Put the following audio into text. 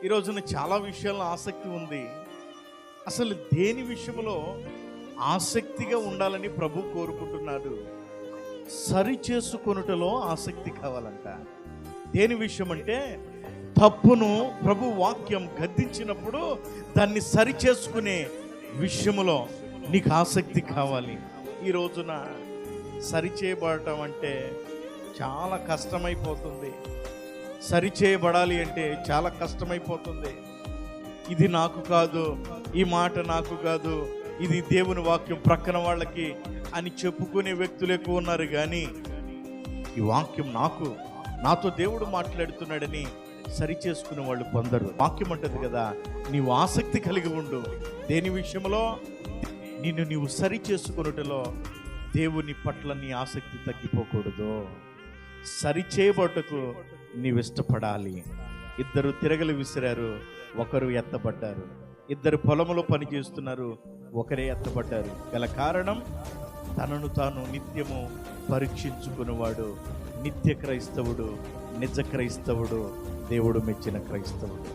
ఈ రోజున చాలా విషయాల్లో ఆసక్తి ఉంది. అసలు దేని విషయంలో ఆసక్తిగా ఉండాలని ప్రభు కోరుకుంటున్నాడు? సరి చేసుకొనుటలో ఆసక్తి కావాలంట. దేని విషయం అంటే, తప్పును ప్రభు వాక్యం గద్దించినప్పుడు దాన్ని సరి చేసుకునే విషయంలో నీకు ఆసక్తి కావాలి. ఈ రోజున సరి చేయబడటం అంటే చాలా కష్టమైపోతుంది. సరి చేయబడాలి అంటే చాలా కష్టమైపోతుంది. ఇది నాకు కాదు, ఈ మాట నాకు కాదు, ఇది దేవుని వాక్యం ప్రక్కన వాళ్ళకి అని చెప్పుకునే వ్యక్తులు ఎక్కువ ఉన్నారు. కానీ ఈ వాక్యం నాతో దేవుడు మాట్లాడుతున్నాడని సరి చేసుకునే వాళ్ళు కొందరు. వాక్యం అంటది కదా, నీవు ఆసక్తి కలిగి ఉండు. దేని విషయంలో? నీవు సరి చేసుకున్నట్లో దేవుని పట్ల నీ ఆసక్తి తగ్గిపోకూడదు. సరి చేయబట్టుకు నీవు ఇష్టపడాలి. ఇద్దరు తిరగలు విసిరారు, ఒకరు ఎత్తబడ్డారు. ఇద్దరు పొలంలో పని చేస్తున్నారు, ఒకరే ఎత్తబడ్డారు. గల కారణం, తనను తాను నిత్యము పరీక్షించుకునేవాడు నిత్య క్రైస్తవుడు, నిజ క్రైస్తవుడు, దేవుడు మెచ్చిన క్రైస్తవుడు.